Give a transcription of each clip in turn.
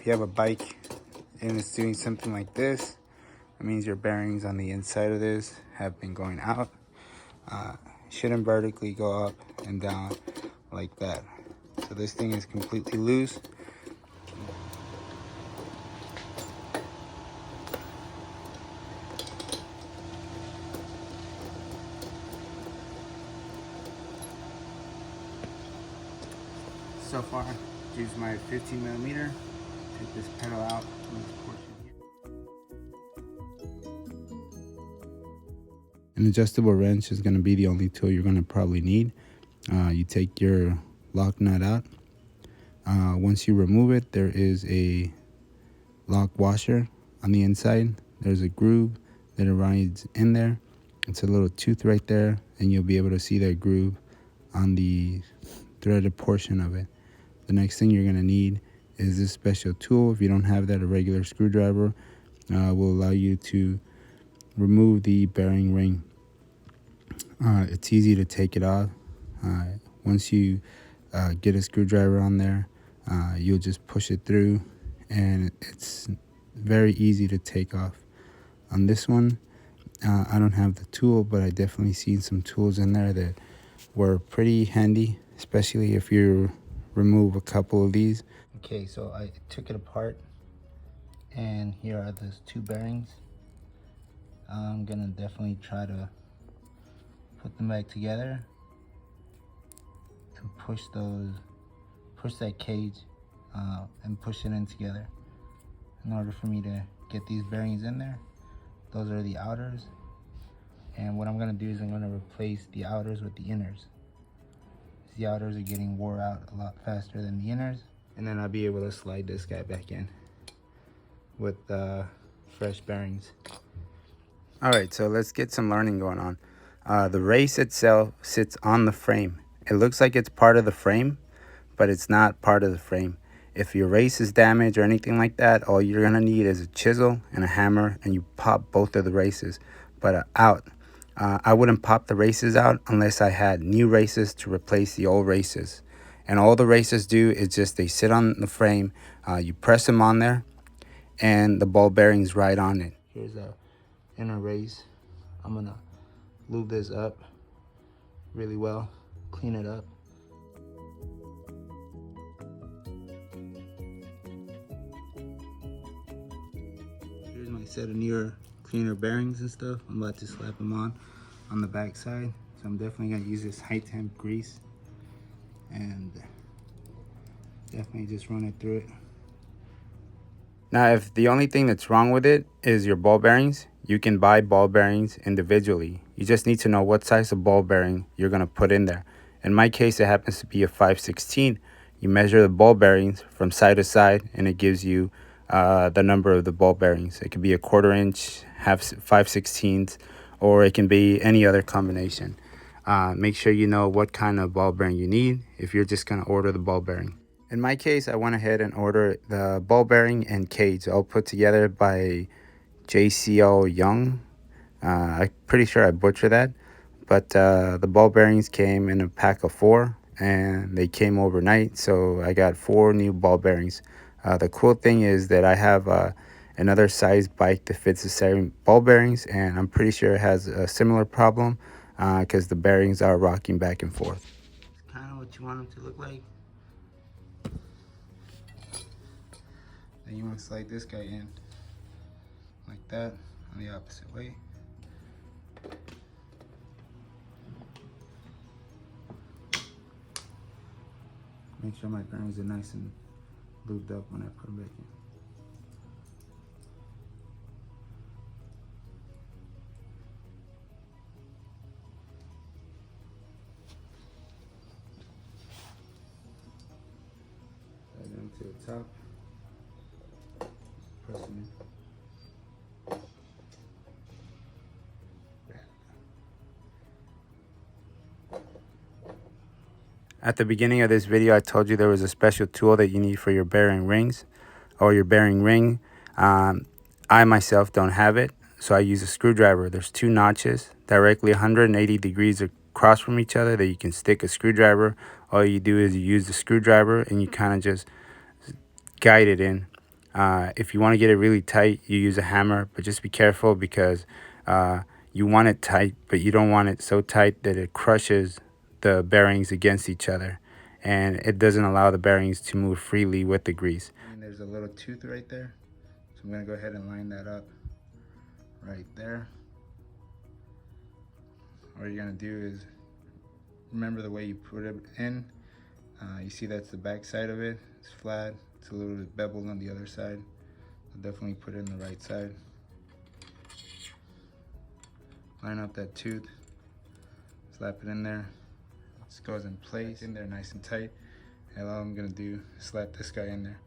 if you have a bike and it's doing something like this, that means your bearings on the inside of this have been going out. Shouldn't vertically go up and down like that. So this thing is completely loose. So far, use my 15mm. Take this pedal out from this portion here. An adjustable wrench is going to be the only tool you're going to probably need. You take your lock nut out. Once you remove it, there is a lock washer on the inside. There's a groove that runs in there. It's a little tooth right there, and you'll be able to see that groove on the threaded portion of it. The next thing you're going to need is this special tool. If you don't have that, a regular screwdriver will allow you to remove the bearing ring. It's easy to take it off. Once you get a screwdriver on there, you'll just push it through, and it's very easy to take off. On this one, I don't have the tool, but I definitely seen some tools in there that were pretty handy, especially if you remove a couple of these. Okay, so I took it apart, and here are those two bearings. I'm gonna definitely try to put them back together and push that cage and push it in together in order for me to get these bearings in there. Those are the outers, and what I'm gonna do is I'm gonna replace the outers with the inners. The outers are getting wore out a lot faster than the inners, and then I'll be able to slide this guy back in with fresh bearings. All right, so let's get some learning going on. The race itself sits on the frame. It looks like it's part of the frame, but it's not part of the frame. If your race is damaged or anything like that, all you're gonna need is a chisel and a hammer, and you pop both of the races out. I wouldn't pop the races out unless I had new races to replace the old races. And all the races do is just they sit on the frame, you press them on there, and the ball bearing's right on it. Here's a inner race. I'm gonna lube this up really well, clean it up. Here's my set of newer cleaner bearings and stuff. I'm about to slap them on the back side. So I'm definitely gonna use this high temp grease and definitely just run it through it. Now, if the only thing that's wrong with it is your ball bearings, you can buy ball bearings individually. You just need to know what size of ball bearing you're gonna put in there. In my case, it happens to be a 5/16. You measure the ball bearings from side to side, and it gives you the number of the ball bearings. It could be a 1/4 inch, 5/16, or it can be any other combination. Make sure you know what kind of ball bearing you need if you're just going to order the ball bearing. In my case, I went ahead and ordered the ball bearing and cage all put together by JCL Young. I'm pretty sure I butchered that, but the ball bearings came in a pack of 4, and they came overnight, so I got 4 new ball bearings. The cool thing is that I have another size bike that fits the same ball bearings, and I'm pretty sure it has a similar problem because the bearings are rocking back and forth. It's kind of what you want them to look like. Then you want to slide this guy in like that on the opposite way. Make sure my bearings are nice and lubed up when I put them back in. Slide them to the top. Press them in. At the beginning of this video, I told you there was a special tool that you need for your bearing rings or your bearing ring. I myself don't have it, so I use a screwdriver. There's 2 notches directly 180 degrees across from each other that you can stick a screwdriver. All you do is you use the screwdriver and you kind of just guide it in. If you want to get it really tight, you use a hammer, but just be careful because you want it tight, but you don't want it so tight that it crushes the bearings against each other, and it doesn't allow the bearings to move freely with the grease. And there's a little tooth right there, so I'm gonna go ahead and line that up right there. What you're gonna do is remember the way you put it in. You see that's the back side of it. It's flat. It's a little bit beveled on the other side. So definitely put it in the right side. Line up that tooth. Slap it in there. This goes in place, in there nice and tight. And all I'm gonna do is slap this guy in there.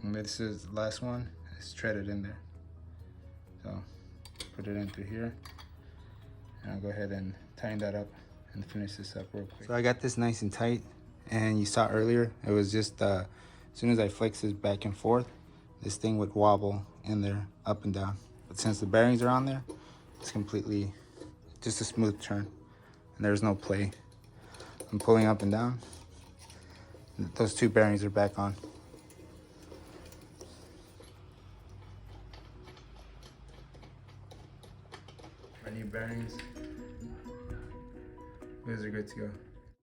And this is the last one. It's threaded in there. So put it in through here. And I'll go ahead and tighten that up and finish this up real quick. So I got this nice and tight, and you saw earlier, it was just as soon as I flex this back and forth, this thing would wobble in there up and down. But since the bearings are on there, it's completely just a smooth turn, and there's no play. I'm pulling up and down. Those two bearings are back on. Our new bearings, those are good to go.